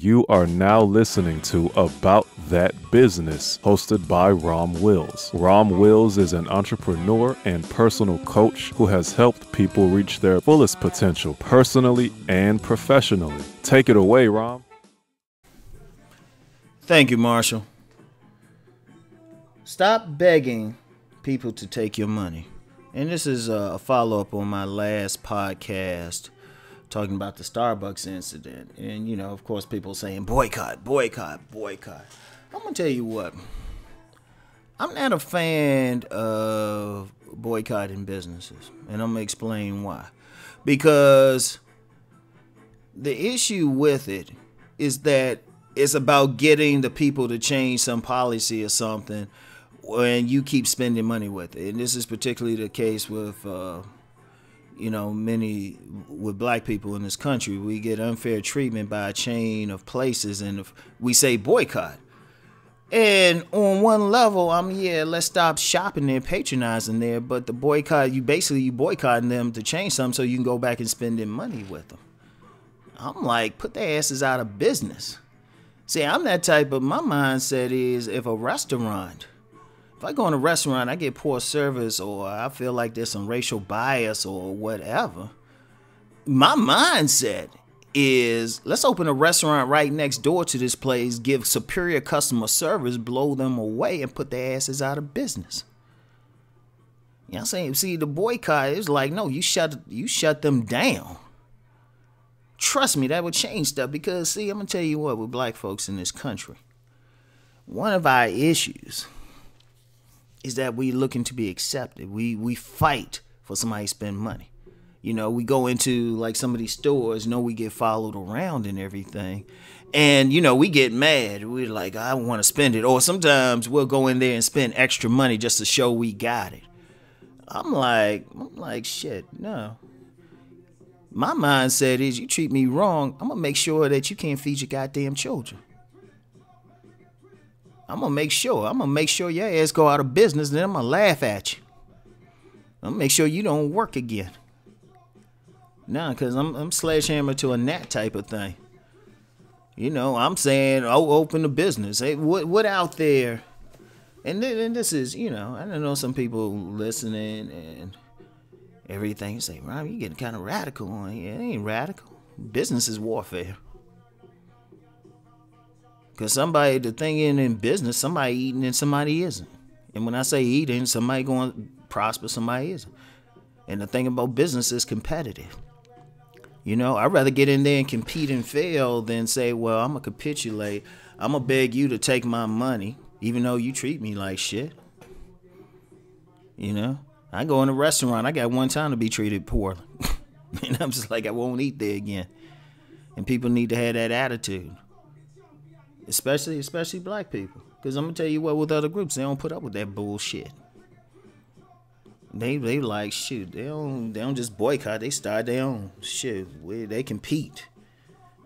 You are now listening to About That Business, hosted by Rom Wills. Rom Wills is an entrepreneur and personal coach who has helped people reach their fullest potential personally and professionally. Take it away, Rom. Thank you, Marshall. Stop begging people to take your money. And this is a follow-up on my last podcast talking about the Starbucks incident. And, you know, of course, people saying boycott, boycott, boycott. I'm going to tell you what. I'm not a fan of boycotting businesses. And I'm going to explain why. Because the issue with it is that it's about getting the people to change some policy or something when you keep spending money with it. And this is particularly the case with, many with black people in this country. We get unfair treatment by a chain of places, and we say boycott. And on one level, let's stop shopping there, patronizing there. But the boycott, you boycotting them to change something so you can go back and spending money with them. I'm like, put their asses out of business. See, I'm that type of, my mindset is if I go in a restaurant, I get poor service, or I feel like there's some racial bias or whatever, my mindset is let's open a restaurant right next door to this place, give superior customer service, blow them away, and put their asses out of business. You know what I'm saying? See, the boycott is like, no, you shut them down. Trust me, that would change stuff because, see, I'm going to tell you what, with black folks in this country, one of our issues is that we looking to be accepted. We fight for somebody to spend money. You know, we go into like some of these stores, we get followed around and everything. And, we get mad. We're like, I want to spend it. Or sometimes we'll go in there and spend extra money just to show we got it. I'm like, shit, no. My mindset is you treat me wrong, I'm going to make sure that you can't feed your goddamn children. I'm going to make sure your ass go out of business, and then I'm going to laugh at you. I'm going to make sure you don't work again. Nah, because I'm sledgehammer to a gnat type of thing. I'm saying, open a business. Hey, what out there? And this is, I don't know some people listening and everything. Say, Ron, you getting kind of radical on here. It ain't radical. Business is warfare. Because the thing in business, somebody eating and somebody isn't. And when I say eating, somebody going to prosper, somebody isn't. And the thing about business is competitive. I'd rather get in there and compete and fail than say, well, I'm going to capitulate. I'm going to beg you to take my money, even though you treat me like shit. I go in a restaurant, I got one time to be treated poorly. And I'm just like, I won't eat there again. And people need to have that attitude. Especially black people. Because I'm going to tell you what, with other groups, they don't put up with that bullshit. They like, shoot, they don't just boycott, they start their own shit. They compete.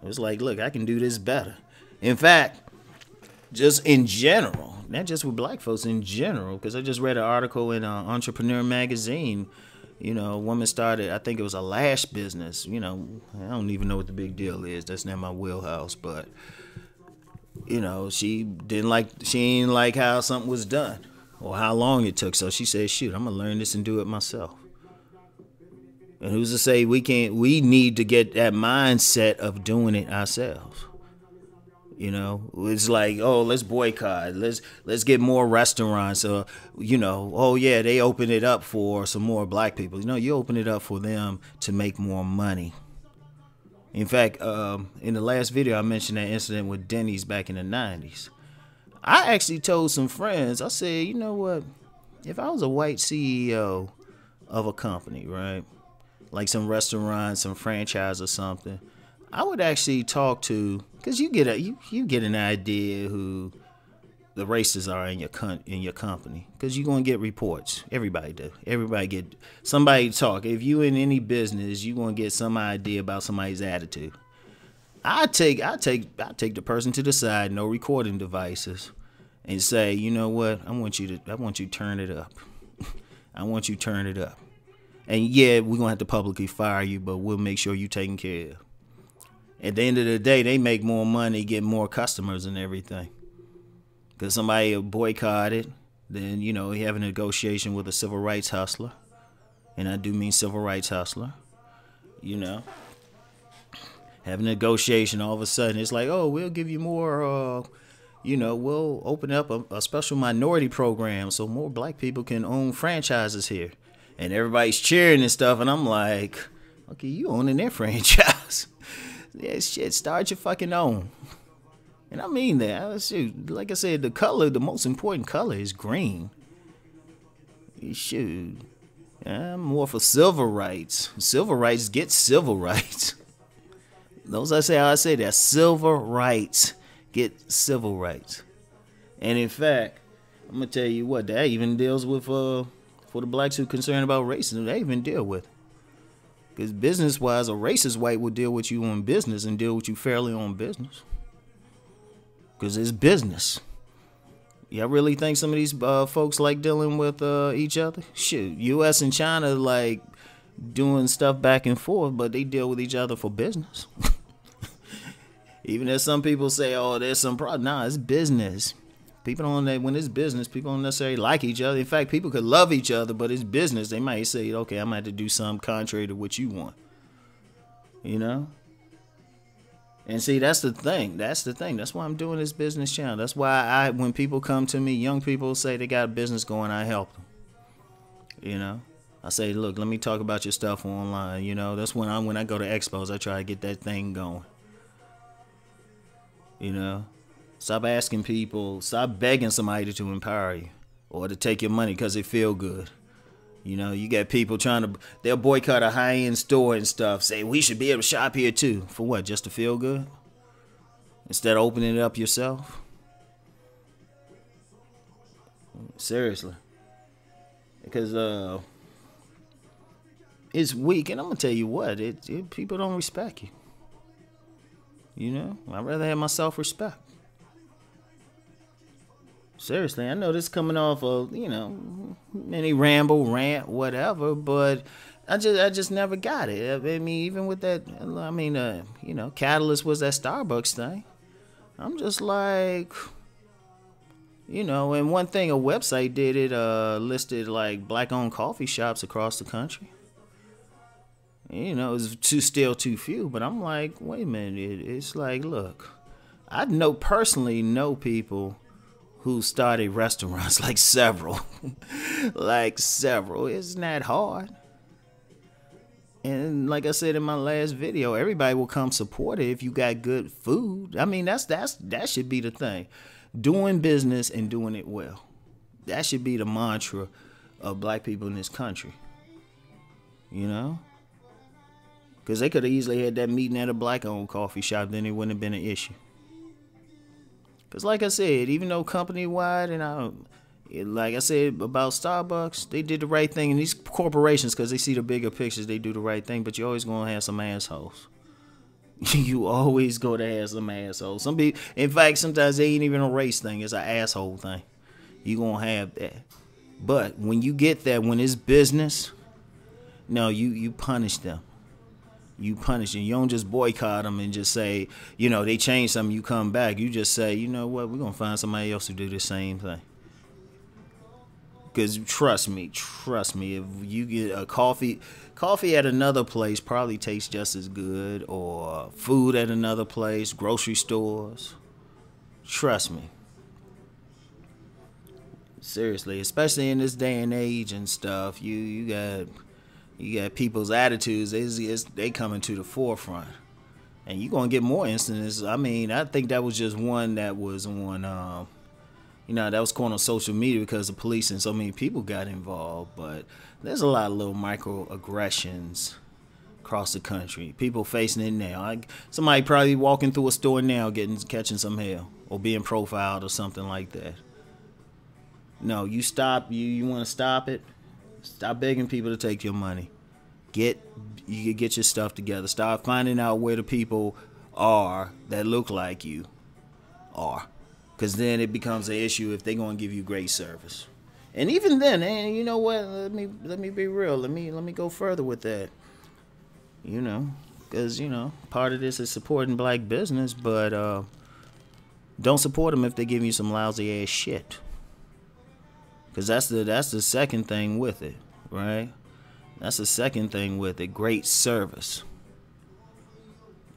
It's like, look, I can do this better. In fact, just in general, not just with black folks, in general, because I just read an article in Entrepreneur magazine. A woman started, I think it was a lash business. I don't even know what the big deal is. That's not my wheelhouse, but she didn't like how something was done or how long it took. So she said, shoot, I'm going to learn this and do it myself. And who's to say we need to get that mindset of doing it ourselves. It's like, oh, let's boycott. Let's get more restaurants. Or, oh, yeah, they open it up for some more black people. You open it up for them to make more money. In fact, in the last video, I mentioned that incident with Denny's back in the 90s. I actually told some friends, I said, you know what? If I was a white CEO of a company, right? Like some restaurant, some franchise or something, I would actually talk to, because you get an idea who the races are in your company, because you're going to get reports. Everybody do. Everybody get somebody talk. If you in any business, you're going to get some idea about somebody's attitude. I take the person to the side, no recording devices, and say, you know what? I want you to turn it up. I want you to turn it up. And yeah, we're going to have to publicly fire you, but we'll make sure you're taken care of. At the end of the day, they make more money, get more customers and everything. Because somebody boycott it, then, you know, you have a negotiation with a civil rights hustler. And I do mean civil rights hustler. You know, have a negotiation, all of a sudden it's like, oh, we'll give you more, you know, we'll open up a special minority program so more black people can own franchises here. And everybody's cheering and stuff, and I'm like, okay, you owning their franchise. Yeah, shit, start your fucking own. And I mean that. Shoot, like I said, the color, the most important color is green. Shoot. I'm more for civil rights. Civil rights get civil rights. Those I say that. Civil rights get civil rights. And in fact, I'm going to tell you what, that even deals with, for the blacks who are concerned about racism, they even deal with it. Because business-wise, a racist white will deal with you on business and deal with you fairly on business. Because it's business. Y'all really think some of these folks like dealing with each other? Shit, U.S. and China like doing stuff back and forth, but they deal with each other for business. Even if some people say, oh, there's some problem. Nah, it's business. People don't, when it's business, people don't necessarily like each other. In fact, people could love each other, but it's business. They might say, okay, I might have to do something contrary to what you want. You know? And see, that's the thing. That's why I'm doing this business channel. That's why when people come to me, young people say they got a business going, I help them. You know? I say, look, let me talk about your stuff online. You know? That's when I go to expos, I try to get that thing going. You know? Stop asking people, stop begging somebody to empower you or to take your money because they feel good. You know, you got people they'll boycott a high-end store and stuff, say we should be able to shop here too. For what, just to feel good? Instead of opening it up yourself? Seriously. Because it's weak, and I'm going to tell you what, people don't respect you. You know, I'd rather have my self-respect. Seriously, I know this coming off of, you know, any ramble, rant, whatever, but I just never got it. I mean, even with that, I mean, you know, Catalyst was that Starbucks thing. I'm just like, you know, and one thing a website did, it listed like black-owned coffee shops across the country. You know, it was still too few, but I'm like, wait a minute, it's like, look, I personally know people who started restaurants, like several. Isn't that hard? And like I said in my last video, everybody will come support it if you got good food. I mean, that should be the thing. Doing business and doing it well. That should be the mantra of black people in this country. You know? Because they could have easily had that meeting at a black-owned coffee shop, then it wouldn't have been an issue. Because like I said, even though company-wide, and like I said about Starbucks, they did the right thing. And these corporations, because they see the bigger pictures, they do the right thing. But you're always going to have some assholes. You always go to have some assholes. Some people, in fact, sometimes they ain't even a race thing. It's an asshole thing. You're going to have that. But when you get that, when it's business, no, you punish them. You punish them. You don't just boycott them and just say, you know, they change something, you come back. You just say, you know what, we're going to find somebody else to do the same thing. Because trust me, if you get a coffee at another place probably tastes just as good, or food at another place, grocery stores. Trust me. Seriously, especially in this day and age and stuff, you got people's attitudes, they coming to the forefront. And you're going to get more instances. I mean, I think that was just one that was on, you know, that was caught on social media because the police and so many people got involved. But there's a lot of little microaggressions across the country. People facing it now. Somebody probably walking through a store now catching some hell or being profiled or something like that. No, you stop. You want to stop it? Stop begging people to take your money. You get your stuff together. Start finding out where the people are that look like you are. Because then it becomes an issue if they're going to give you great service. And even then, and you know what? Let me be real. Let me go further with that. You know, because part of this is supporting black business, but don't support them if they give you some lousy ass shit. Because that's the second thing with it, right? That's the second thing with it. Great service.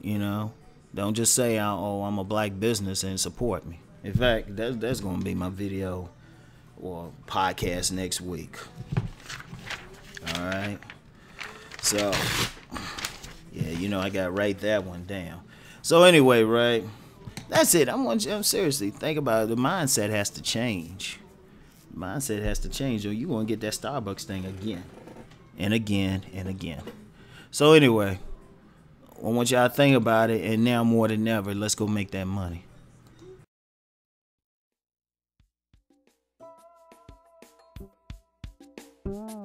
Don't just say, oh, I'm a black business and support me. In fact, that's going to be my video or podcast next week. All right. So, yeah, I got to write that one down. So anyway, right? That's it. I'm seriously, think about it. The mindset has to change. Mindset has to change, or you want to get that Starbucks thing again and again and again. So anyway, I want y'all to think about it, and now more than ever, let's go make that money. Yeah.